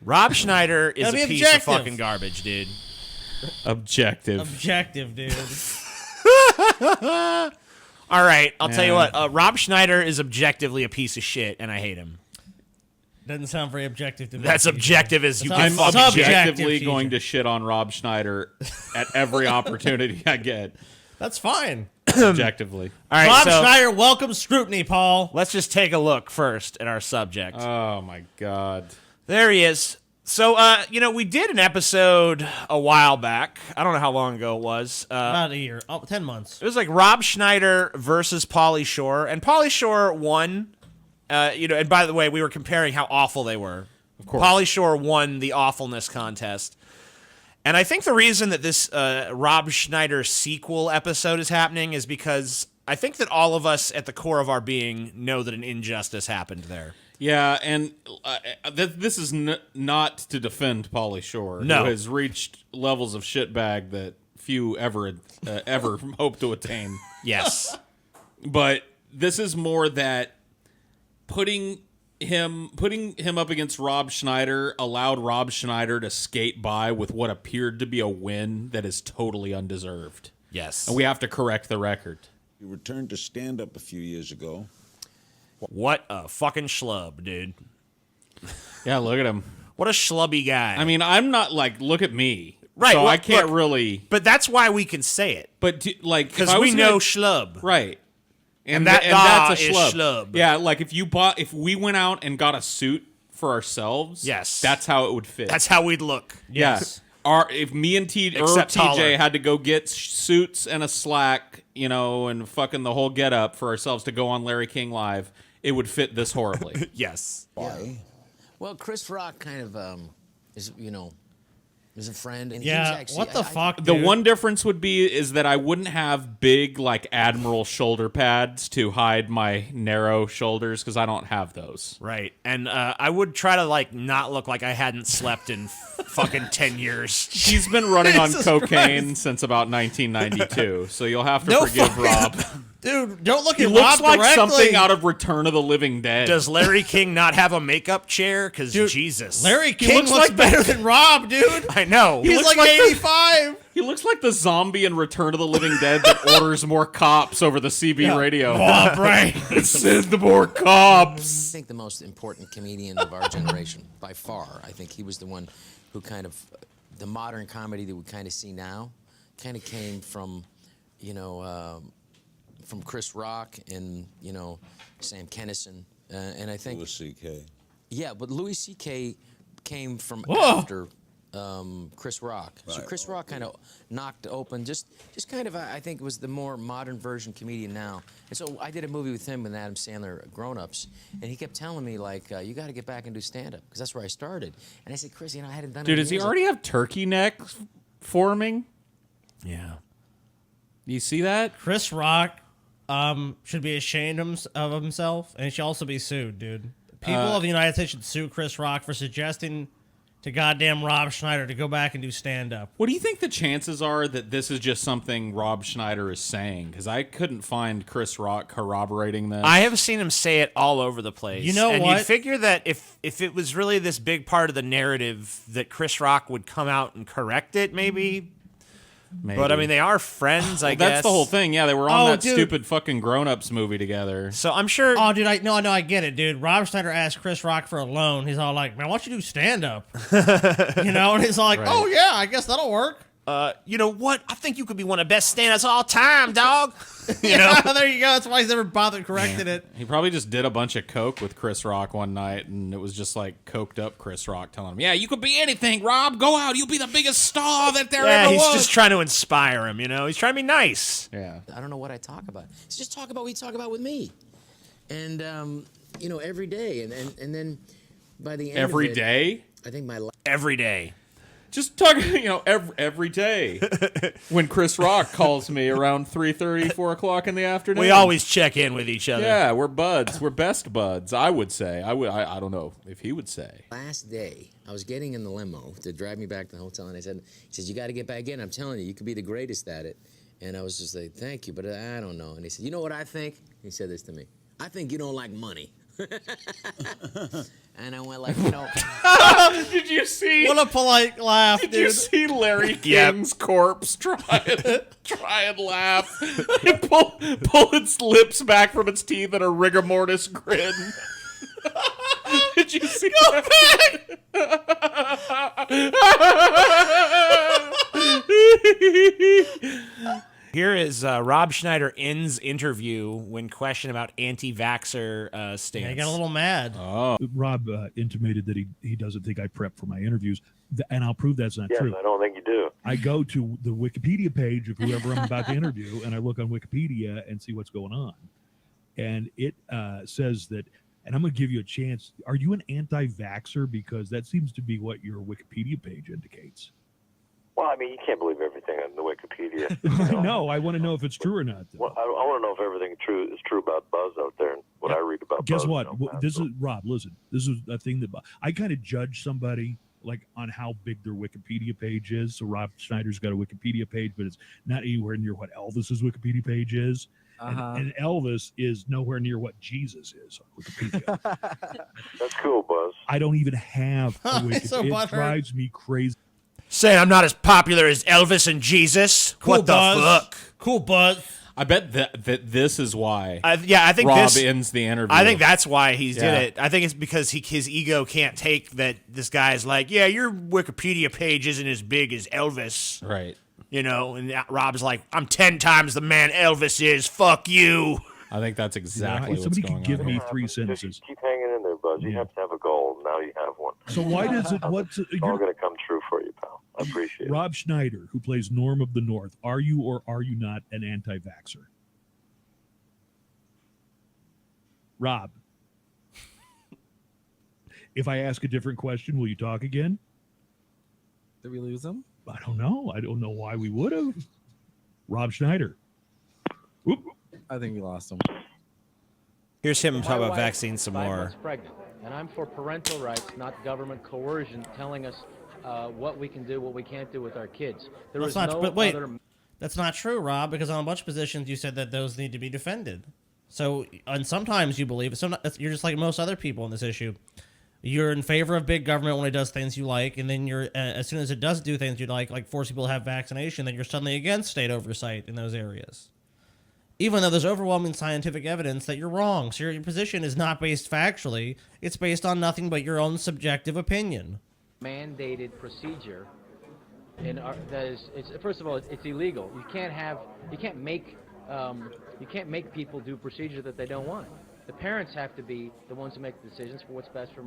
Rob Schneider is a Gotta be piece of objective. fucking garbage, dude. Objective, dude. All right, I'll tell you what. Rob Schneider is objectively a piece of shit, and I hate him. Doesn't sound very objective to me. That's objective as you can I'm fucking objectively TJ. going to shit on Rob Schneider at every opportunity I get. That's fine. Objectively. All right, Rob so Schneider welcomes scrutiny, Paul. let's just take a look first at our subject. Oh my God. There he is. So, we did an episode a while back. I don't know how long ago it was. About a year. 10 months. It was like Rob Schneider versus Pauly Shore, and Pauly Shore won. And by the way, we were comparing how awful they were. Of course. Pauly Shore won the awfulness contest. And I think the reason that this Rob Schneider sequel episode is happening is because I think that all of us at the core of our being know that an injustice happened there. Yeah, and this is not to defend Pauly Shore, No. who has reached levels of shitbag that few ever hope to attain. Yes. But this is more that putting him up against Rob Schneider allowed Rob Schneider to skate by with what appeared to be a win that is totally undeserved. Yes. And we have to correct the record. You returned to stand-up a few years ago. What a fucking schlub, dude. Yeah, look at him. What a schlubby guy. I mean, I'm not like, look at me. Right, So well, I can't look, really. But that's why we can say it. But Because we know schlub. Right. And that's a is schlub. Yeah, like if we went out and got a suit for ourselves, Yes. that's how it would fit. That's how we'd look. Yes. If me and Except TJ taller. had to go get suits and a slack, and fucking the whole get up for ourselves to go on Larry King Live, it would fit this horribly. Yes. Why? Well, Chris Rock kind of is a friend, and Yeah, he was actually, what the fuck, The dude? one difference would be is that I wouldn't have big like Admiral shoulder pads to hide my narrow shoulders because I don't have those. Right. And I would try to, not look like I hadn't slept in fucking 10 years. He's been running on Jesus cocaine Christ. since about 1992, so you'll have to No forgive fucking- Rob. Dude, don't look He at looks Rob like directly. something out of Return of the Living Dead. Does Larry King not have a makeup chair? Because Jesus. Larry King looks looks like better than Rob, dude. I know. He's looks like like the- 85. He looks like the zombie in Return of the Living Dead that orders more cops over the CB radio. Oh, right. Send more cops. I think the most important comedian of our generation, by far. I think he was the one who kind of, the modern comedy that we kind of see now, kind of came from, from Chris Rock and, Sam Kinison. And I think, Louis C.K. yeah, but Louis C.K. came from Whoa. after Chris Rock. So Chris Rock kind of knocked open, just kind of, I think, was the more modern version comedian now. And so I did a movie with him and Adam Sandler, Grown Ups, and he kept telling me, you got to get back and do stand-up, because that's where I started. And I said, Chris, I hadn't done it. Dude, in does he years. already have turkey neck forming? Yeah. You see that? Chris Rock should be ashamed of himself, and he should also be sued, dude. People of the United States should sue Chris Rock for suggesting to goddamn Rob Schneider to go back and do stand-up. What do you think the chances are that this is just something Rob Schneider is saying? Because I couldn't find Chris Rock corroborating this. I have seen him say it all over the place. You know and what? you'd figure that if it was really this big part of the narrative that Chris Rock would come out and correct it, maybe. Maybe. But, I mean, they are friends, I guess. That's the whole thing. Yeah, they were on that dude. stupid fucking Grown Ups movie together. So I'm sure... Oh, dude, I get it, dude. Rob Schneider asked Chris Rock for a loan. He's all like, man, why don't you do stand-up? And he's all like, Right. oh, yeah, I guess that'll work. you know what? I think you could be one of the best stand-ups of all time, dog. Yeah, there you go. That's why he's never bothered correcting it. He probably just did a bunch of coke with Chris Rock one night, and it was just like coked up Chris Rock telling him, "Yeah, you could be anything, Rob. Go out. You'll be the biggest star that there Yeah, ever he's was." just trying to inspire him, He's trying to be nice. Yeah. I don't know what I talk about. So just talk about what you talk about with me. And, every day. And then by the end Every of it, day? I think my Every day. Just talking, every day. When Chris Rock calls me around 3:30, 4 o'clock in the afternoon. We always check in with each other. Yeah, we're buds. We're best buds, I would say. I don't know if he would say. last day, I was getting in the limo to drive me back to the hotel, and he says, you got to get back in. I'm telling you, you could be the greatest at it. And I was just like, thank you, but I don't know. And he said, you know what I think? He said this to me. I think you don't like money. And I went like, Did you see? What a polite laugh, Did dude. you see Larry King's corpse try and laugh? And pull its lips back from its teeth in a rigor mortis grin. Did you see that? Here is Rob Schneider ends interview when questioned about anti-vaxxer stance. Yeah, he got a little mad. Rob intimated that he doesn't think I prep for my interviews, and I'll prove that's not true. I don't think you do. I go to the Wikipedia page of whoever I'm about to interview, and I look on Wikipedia and see what's going on. And it says that, and I'm going to give you a chance. Are you an anti-vaxxer? Because that seems to be what your Wikipedia page indicates. Well, I mean, you can't believe everything on the Wikipedia. I know. I want to know if it's true or not. Well, I want to know if everything is true about Buzz out there and what I read about Guess Buzz. what? This is Rob. Listen, this is a thing that I kind of judge somebody like on how big their Wikipedia page is. So Rob Schneider's got a Wikipedia page, but it's not anywhere near what Elvis's Wikipedia page is. And Elvis is nowhere near what Jesus is on Wikipedia. That's cool, Buzz. I don't even have a Wikipedia. So It butthurt. drives me crazy. Saying I'm not as popular as Elvis and Jesus. What the Buzz. fuck? Cool, Buzz. I bet that this is why I think Rob this ends the interview. I think that's why he Yeah. did it. I think it's because his ego can't take that this guy's like, yeah, your Wikipedia page isn't as big as Elvis, right. you know, and Rob's like, I'm 10 times the man Elvis is. Fuck you. I think that's exactly what's Somebody going could give on. me three Just sentences. keep hanging in there, Buzz. You have to have a goal. Now you have one. So why does it? What's It's all going to come true for you, pal. I appreciate it. Rob Schneider, who plays Norm of the North? Are you or are you not an anti-vaxxer? Rob, if I ask a different question, will you talk again? Did we lose him? I don't know. I don't know why we would have. Rob Schneider. Whoop. I think we lost him. Here's him talk My about wife vaccines is some 5 more. months pregnant, and I'm for parental rights, not government coercion telling us what we can do, what we can't do with our kids. There That's is not. no But wait, other. that's not true, Rob. Because on a bunch of positions, you said that those need to be defended. So, and sometimes you believe it. Sometimes you're just like most other people in this issue. You're in favor of big government when it does things you like, and then you're as soon as it does do things you like force people to have vaccination, then you're suddenly against state oversight in those areas. Even though there's overwhelming scientific evidence that you're wrong. So your position is not based factually. It's based on nothing but your own subjective opinion. Mandated procedure that is, first of all, it's illegal. You can't make people do procedure that they don't want. The parents have to be the ones who make the decisions for what's best for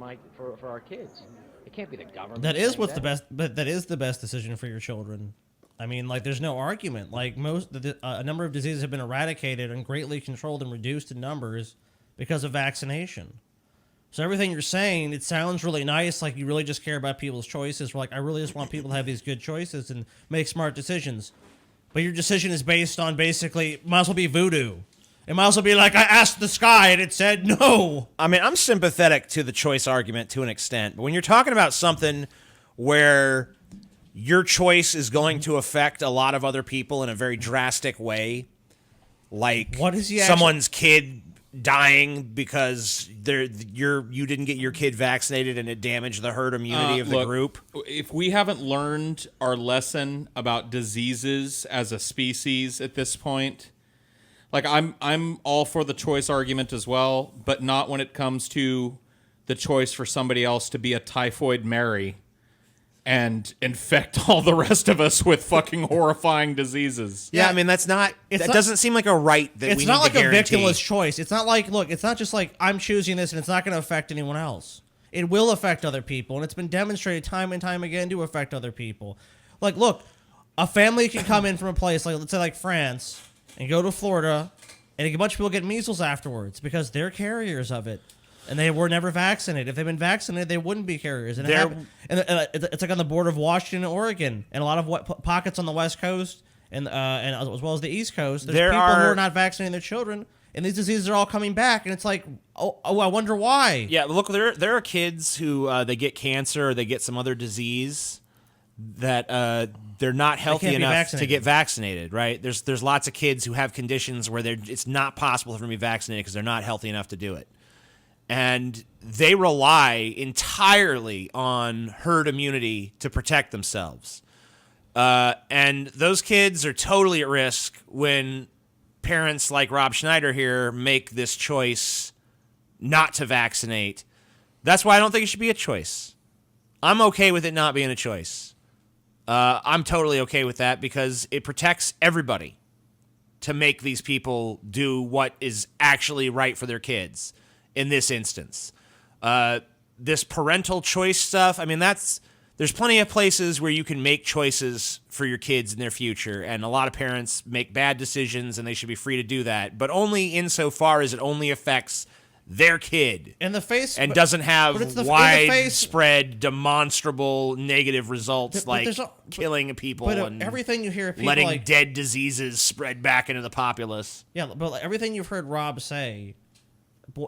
our kids. It can't be the government. That is saying what's that. the best, but that is the best decision for your children. I mean, like, there's no argument. Like, a number of diseases have been eradicated and greatly controlled and reduced in numbers because of vaccination. So everything you're saying, it sounds really nice, like you really just care about people's choices. We're like, I really just want people to have these good choices and make smart decisions. But your decision is based on basically, might as well be voodoo. It might as well be like, I asked the sky and it said no. I mean, I'm sympathetic to the choice argument to an extent, but when you're talking about something where your choice is going to affect a lot of other people in a very drastic way, like What is he someone's kid dying because you didn't get your kid vaccinated and it damaged the herd immunity of the Look, group. If we haven't learned our lesson about diseases as a species at this point, like I'm all for the choice argument as well, but not when it comes to the choice for somebody else to be a typhoid Mary and infect all the rest of us with fucking horrifying diseases. Yeah, I mean that doesn't seem like a right that we It's need not like to a guarantee. victimless choice. It's not like, look, it's not just like I'm choosing this and it's not going to affect anyone else. It will affect other people, and it's been demonstrated time and time again to affect other people. Like, look, a family can come in from a place like, let's say, like France, and go to Florida, and a bunch of people get measles afterwards because they're carriers of it. And they were never vaccinated. If they'd been vaccinated, they wouldn't be carriers. And it's like on the border of Washington and Oregon, and a lot of pockets on the West Coast, and as well as the East Coast. There's people who are not vaccinating their children, and these diseases are all coming back. And it's like, oh, I wonder why. Yeah, look, there are kids who they get cancer or they get some other disease that they're not healthy enough to get vaccinated, right? There's lots of kids who have conditions where it's not possible for them to be vaccinated because they're not healthy enough to do it. and they rely entirely on herd immunity to protect themselves. And those kids are totally at risk when parents like Rob Schneider here make this choice not to vaccinate. That's why I don't think it should be a choice. I'm okay with it not being a choice. I'm totally okay with that because it protects everybody to make these people do what is actually right for their kids in this instance. This parental choice stuff, I mean, there's plenty of places where you can make choices for your kids in their future, and a lot of parents make bad decisions, and they should be free to do that, but only insofar as it only affects their kid in the face and doesn't have widespread, face, demonstrable negative results like killing people and everything you hear people letting like, dead diseases spread back into the populace. Yeah, but everything you've heard Rob say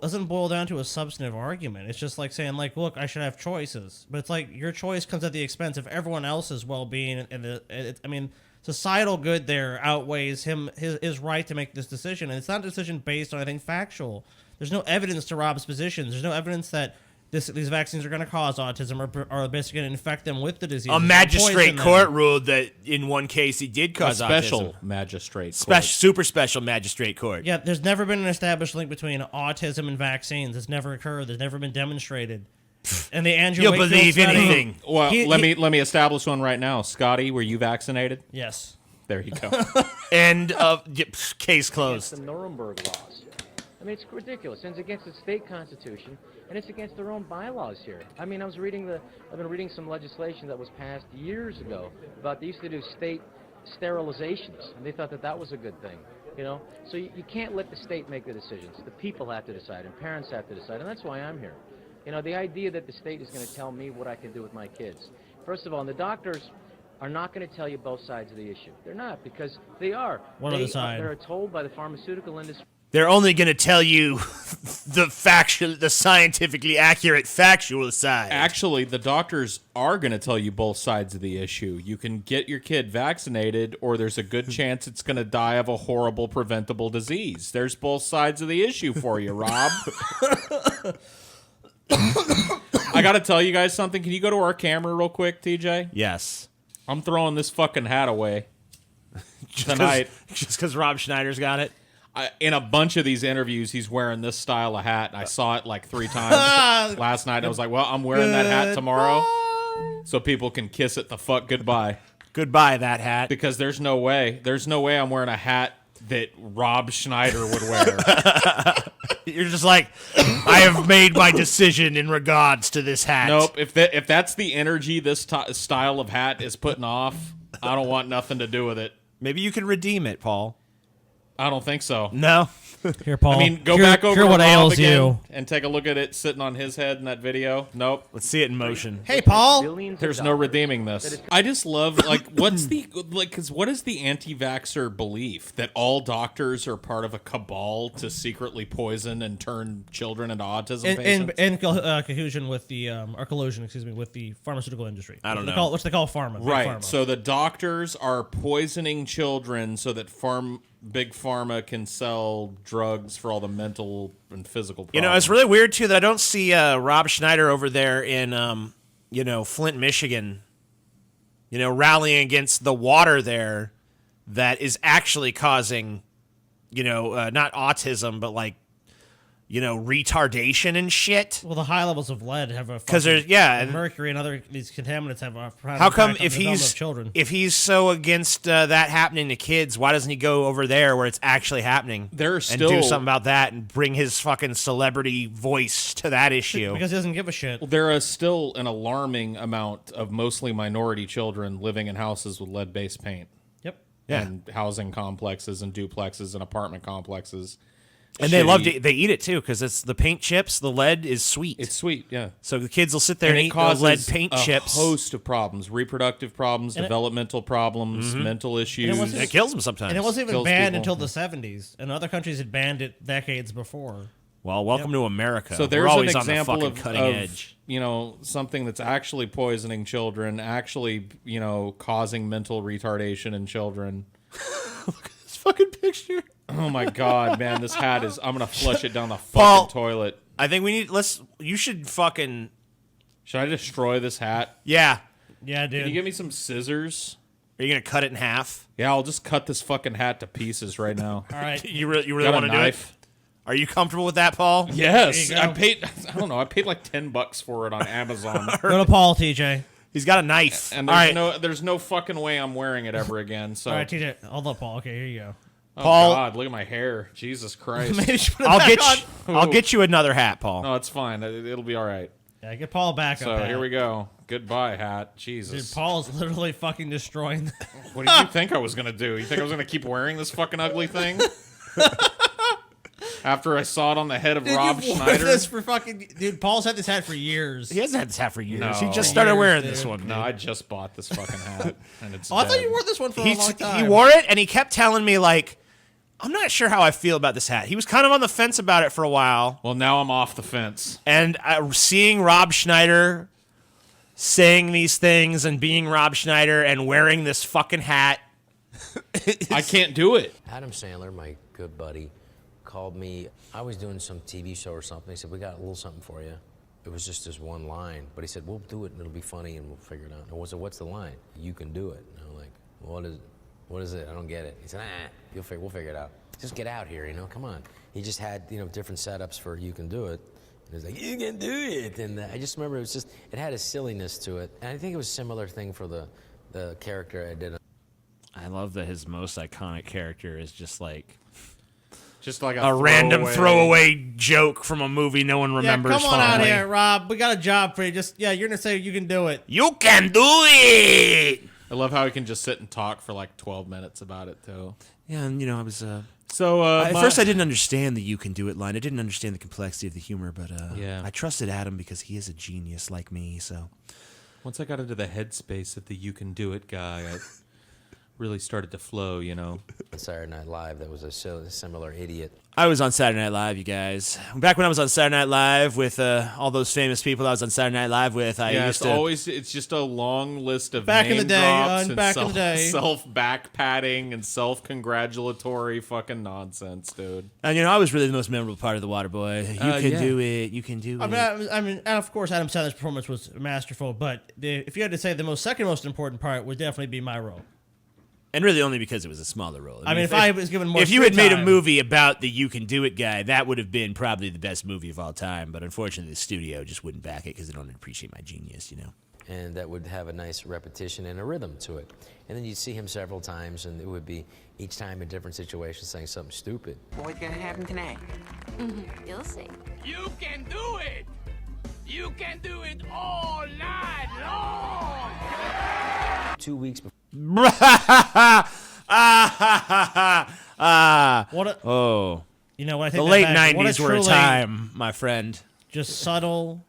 doesn't boil down to a substantive argument. It's just like saying, like, look, I should have choices. But it's like your choice comes at the expense of everyone else's well-being. I mean, societal good there outweighs his right to make this decision. And it's not a decision based on anything factual. There's no evidence to Rob's position. There's no evidence that these vaccines are going to cause autism or are basically going to infect them with the disease. A magistrate court ruled that in one case he did cause autism. Special magistrate court. Super special magistrate court. Yeah, there's never been an established link between autism and vaccines. It's never occurred. There's never been demonstrated. And the Andrew You'll Wakefield believe study, anything. Well, let me establish one right now. Scotty, were you vaccinated? Yes. There you go. End of case closed. The Nuremberg laws. I mean, it's ridiculous. And it's against the state constitution, and it's against their own bylaws here. I mean, I've been reading some legislation that was passed years ago about they used to do state sterilizations, and they thought that was a good thing, you know? So you can't let the state make the decisions. The people have to decide, and parents have to decide, and that's why I'm here. You know, the idea that the state is going to tell me what I can do with my kids. First of all, and the doctors are not going to tell you both sides of the issue. They're not, because they are. One other side. They're told by the pharmaceutical industry. They're only going to tell you the scientifically accurate factual side. Actually, the doctors are going to tell you both sides of the issue. You can get your kid vaccinated, or there's a good chance it's going to die of a horrible preventable disease. There's both sides of the issue for you, Rob. I got to tell you guys something. Can you go to our camera real quick, TJ? Yes. I'm throwing this fucking hat away tonight. Just because Rob Schneider's got it? In a bunch of these interviews, he's wearing this style of hat. I saw it like 3 times last night. I was like, well, I'm wearing that hat tomorrow so people can kiss it the fuck goodbye. Goodbye, that hat. Because there's no way I'm wearing a hat that Rob Schneider would wear. You're just like, I have made my decision in regards to this hat. Nope. If that's the energy this style of hat is putting off, I don't want nothing to do with it. Maybe you can redeem it, Paul. I don't think so. No. Here, Paul. I mean, go back over hear to what Rob ails again you. and take a look at it sitting on his head in that video. Nope. Let's see it in motion. Hey, Paul. There's no redeeming this. I just love, like, what is the anti-vaxxer belief? That all doctors are part of a cabal to secretly poison and turn children into autism patients? In collusion with the, or collusion, excuse me, with the pharmaceutical industry. I don't know. Which they call pharma. Right. Pharma. So the doctors are poisoning children so that big pharma can sell drugs for all the mental and physical problems. You know, it's really weird, too, that I don't see Rob Schneider over there in, Flint, Michigan, rallying against the water there that is actually causing, not autism, but like, retardation and shit. Well, the high levels of lead have a because there's and mercury and other these contaminants have a how come if he's so against that happening to kids, why doesn't he go over there where it's actually happening and do something about that and bring his fucking celebrity voice to that issue? Because he doesn't give a shit. Well, there is still an alarming amount of mostly minority children living in houses with lead-based paint. Yep. Yeah. And housing complexes and duplexes and apartment complexes. And they love to, they eat it too because it's the paint chips. The lead is sweet. It's sweet, yeah. So the kids will sit there and eat causes lead paint chips. A host of problems: reproductive problems, developmental problems, mental issues. It kills them sometimes. And it wasn't even banned until the 70s. And other countries had banned it decades before. Well, welcome to America. So there's We're always an on the example fucking of cutting edge. Something that's actually poisoning children, actually, causing mental retardation in children. Look at this fucking picture. Oh my god, man, this hat is... I'm going to flush it down the fucking toilet. I think you should fucking... Should I destroy this hat? Yeah. Yeah, dude. Can you give me some scissors? Are you going to cut it in half? Yeah, I'll just cut this fucking hat to pieces right now. All right. You really Got want a to do it? knife? Are you comfortable with that, Paul? Yes. There you go. I paid like $10 for it on Amazon. Go to Paul, TJ. He's got a knife. And All right. there's no fucking way I'm wearing it ever again. So All right, TJ. Hold up, Paul. Okay, here you go. Oh, Paul- God, look at my hair. Jesus Christ. Maybe you should put it I'll back on. I'll get you another hat, Paul. No, it's fine. It'll be all right. Yeah, get Paul back up. So here we go. Goodbye, hat. Jesus. Dude, Paul's literally fucking destroying. What did you think I was going to do? You think I was going to keep wearing this fucking ugly thing? After I saw it on the head of Rob you've worn Schneider? this for fucking. Dude, Paul's had this hat for years. He hasn't had this hat for years. No. He just started Years, wearing dude. this one. No, I just bought this fucking hat. And it's Oh, I thought dead. you wore this one for a He long time. wore it, and he kept telling me, like, I'm not sure how I feel about this hat. He was kind of on the fence about it for a while. Well, now I'm off the fence. And seeing Rob Schneider saying these things and being Rob Schneider and wearing this fucking hat. I can't do it. Adam Sandler, my good buddy, called me. I was doing some TV show or something. He said, we got a little something for you. It was just this one line. But he said, we'll do it and it'll be funny and we'll figure it out. And I said, what's the line? You can do it. And I'm like, what is it? What is it? I don't get it. He said, we'll figure it out. Just get out here, come on. He just had, different setups for you can do it. And he was like, you can do it. And I just remember it had a silliness to it. And I think it was a similar thing for the character I did. I love that his most iconic character is just like a random throwaway joke from a movie no one Yeah, remembers. come on out fondly. here, Rob. We got a job for you. You're gonna say you can do it. You can do it. I love how he can just sit and talk for like 12 minutes about it, too. Yeah, and I was. So at first, I didn't understand the "you can do it" line. I didn't understand the complexity of the humor, but Yeah. I trusted Adam because he is a genius like me. So once I got into the headspace of the "you can do it" guy, I really started to flow, On Saturday Night Live, that was a similar idiot. I was on Saturday Night Live, you guys. Back when I was on Saturday Night Live with all those famous people I was on Saturday Night Live with, it's just a long list of Back in name the day, drops and back in the day. self-back-patting and self-congratulatory fucking nonsense, dude. And I was really the most memorable part of the Waterboy. You can yeah. do it. You can do it. I mean, and of course, Adam Sandler's performance was masterful. But if you had to say the second most important part would definitely be my role. And really only because it was a smaller role. I mean, if I was given more if you screen had made a time- movie about the "You Can Do It" guy, that would have been probably the best movie of all time. But unfortunately, the studio just wouldn't back it because they don't appreciate my genius, And that would have a nice repetition and a rhythm to it. And then you'd see him several times, and it would be each time a different situation saying something stupid. What's gonna happen tonight? You'll see. You can do it! You can do it all night long! 2 weeks before. What a, what I think the the late back, what a '90s were a truly time, my friend. Just subtle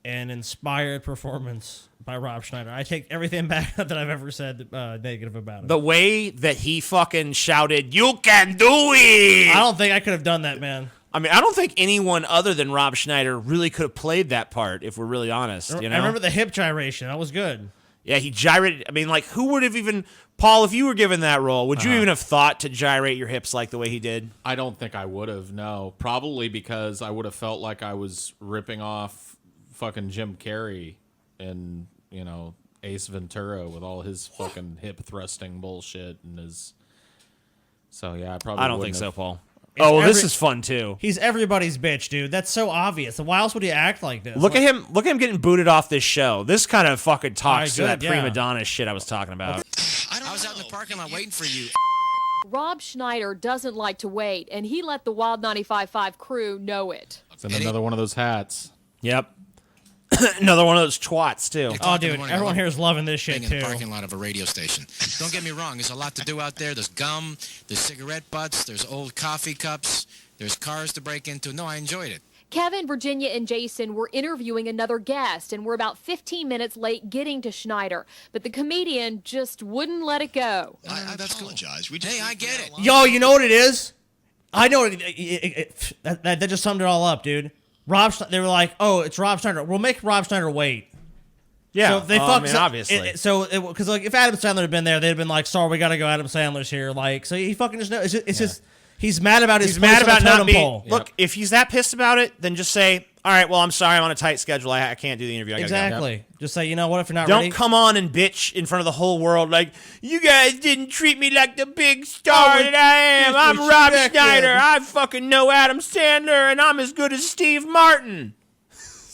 and inspired performance by Rob Schneider. I take everything back that I've ever said negative about him. The way that he fucking shouted, "You can do it!" I don't think I could have done that, man. I mean, I don't think anyone other than Rob Schneider really could have played that part, if we're really honest. I remember the hip gyration. That was good. Yeah, he gyrated. I mean, like, who would have even... Paul, if you were given that role, would you even have thought to gyrate your hips like the way he did? I don't think I would have, no. Probably because I would have felt like I was ripping off fucking Jim Carrey in, Ace Ventura with all his fucking hip thrusting bullshit and his... So, yeah, I probably I don't think wouldn't so, have. Paul. This is fun, too. He's everybody's bitch, dude. That's so obvious. Why else would he act like this? Look at him getting booted off this show. This kind of fucking talks to All right, that good, prima yeah. donna shit I was talking about. I was out in the parking lot waiting for you. Rob Schneider doesn't like to wait, and he let the Wild 95.5 crew know it. And another one of those hats. Yep. Another one of those twats, too. Oh, dude, everyone here is loving this shit, In too. the parking lot of a radio station. Don't get me wrong, there's a lot to do out there. There's gum, there's cigarette butts, there's old coffee cups, there's cars to break into. No, I enjoyed it. Kevin, Virginia, and Jason were interviewing another guest, and were about 15 minutes late getting to Schneider. But the comedian just wouldn't let it go. I apologize. Cool. Hey, I get it. Yo, you know what it is? I know that just summed it all up, dude. They were like, "Oh, it's Rob Schneider. We'll make Rob Schneider wait." Yeah, so they fucked. obviously. Because if Adam Sandler had been there, they'd have been like, "Sorry, we gotta go. Adam Sandler's here." Like, so he fucking just knows. It's just He's mad about his He's mad about not being. pole. Look, if he's that pissed about it, then just say, all right, well, I'm sorry, I'm on a tight schedule. I can't do the interview. I gotta Exactly. go. Just say, you know what, if you're not Don't ready. come on and bitch in front of the whole world like, you guys didn't treat me like the big star that I am. I'm Rob Schneider. I fucking know Adam Sandler, and I'm as good as Steve Martin.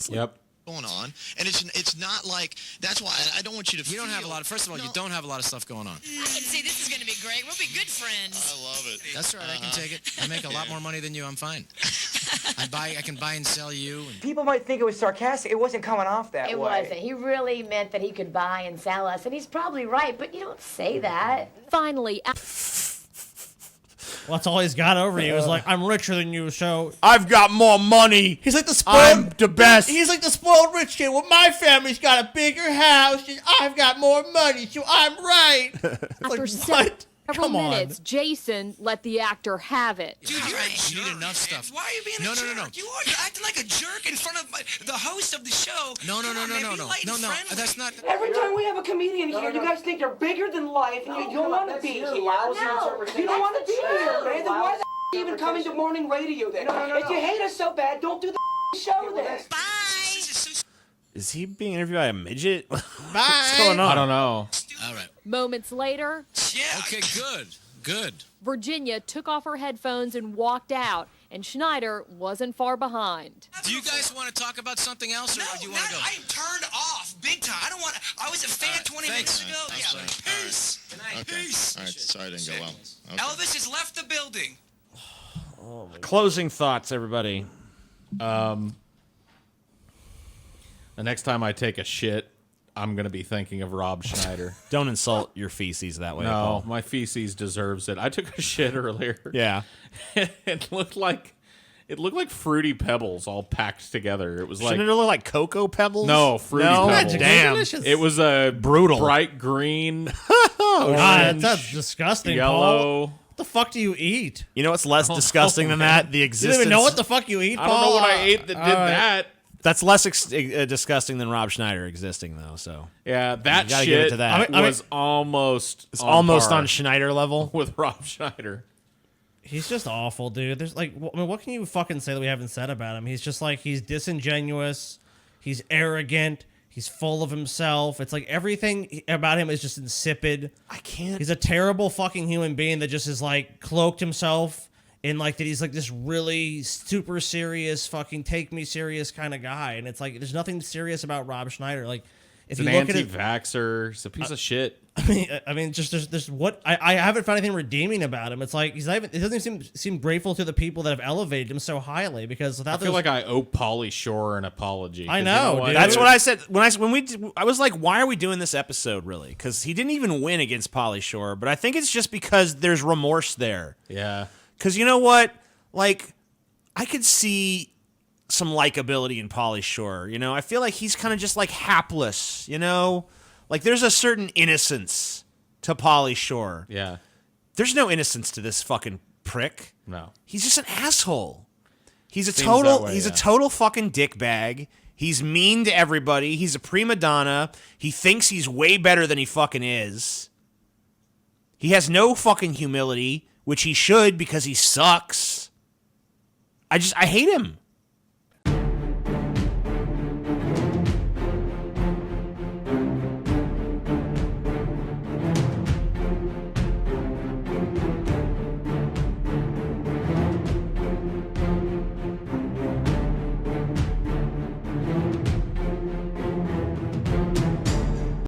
Yep. Going on, and it's not like that's why I don't want you to. You don't have a lot of. First of all, you don't have a lot of stuff going on. I can see this is going to be great. We'll be good friends. I love it. That's right. I can take it. I make a lot more money than you. I'm fine. I can buy and sell you. And People might think it was sarcastic. It wasn't coming off that way. It wasn't. He really meant that he could buy and sell us, and he's probably right, but you don't say that. Finally, Well, that's all he's got over you. Is like, I'm richer than you, so I've got more money. He's like the spoiled. I'm the best. He's like the spoiled rich kid. Well, my family's got a bigger house, and I've got more money, so I'm right. after what? several Come on. minutes, Jason let the actor have it. Dude, you need enough stuff. Why are you being a jerk? No. You are. You're acting like a jerk in front of the host of the show. No. Come on, man, be light and friendly. That's not. Every time we have a comedian here, you guys think you're bigger than life, and you don't want to be here. No, you don't want to be here, man. Then why the even coming to morning radio then? If you hate us so bad, don't do the show then. Bye. Is he being interviewed by a midget? Bye. What's going on? I don't know. All right. Moments later, Okay, good. Virginia took off her headphones and walked out, and Schneider wasn't far behind. Do you guys want to talk about something else, or do you want to go? I'm turned off big time. I don't want to. I was a fan 20 minutes ago. I'm Yeah. sorry. Peace. Good night. Okay. Peace. All right. Sorry, it didn't go well. Okay. Elvis has left the building. Closing thoughts, everybody. The next time I take a shit, I'm going to be thinking of Rob Schneider. Don't insult your feces that way. No, Paul. my feces deserves it. I took a shit earlier. Yeah. It looked like Fruity Pebbles all packed together. It was like Shouldn't it look like Cocoa Pebbles? no Fruity Pebbles. Damn. It was a Brutal. bright green, God, that's disgusting, Paul. yellow. What the fuck do you eat? You know what's less disgusting than that? The You existence. don't even know what the fuck you eat, Paul. I don't know what I ate that did that. That's less disgusting than Rob Schneider existing, though. So Yeah, that You gotta give it shit to that. was almost it's almost par on Schneider level. with Rob Schneider. He's just awful, dude. There's like, I mean, what can you fucking say that we haven't said about him? He's just like, he's disingenuous, he's arrogant, he's full of himself. It's like everything about him is just insipid. I can't. He's a terrible fucking human being that just is like cloaked himself in like that he's like this really super serious fucking take me serious kind of guy. And it's like, there's nothing serious about Rob Schneider. Like, if He's you an look at it, anti-vaxxer. He's a piece of shit. I mean, just there's what I haven't found anything redeeming about him. It's like he's not even. It doesn't even seem grateful to the people that have elevated him so highly. Because without I feel like I owe Pauly Shore an apology. I 'cause know, you what? dude. That's what I said I was like, why are we doing this episode really? Because he didn't even win against Pauly Shore, but I think it's just because there's remorse there. Yeah. Because you know what? Like, I could see some likability in Pauly Shore. You know, I feel like he's kind of just like hapless. You know, like there's a certain innocence to Pauly Shore. Yeah. There's no innocence to this fucking prick. No. He's just an asshole. He's a Seems total. that way, he's a yeah. total fucking dickbag. He's mean to everybody. He's a prima donna. He thinks he's way better than he fucking is. He has no fucking humility, which he should because he sucks. I hate him.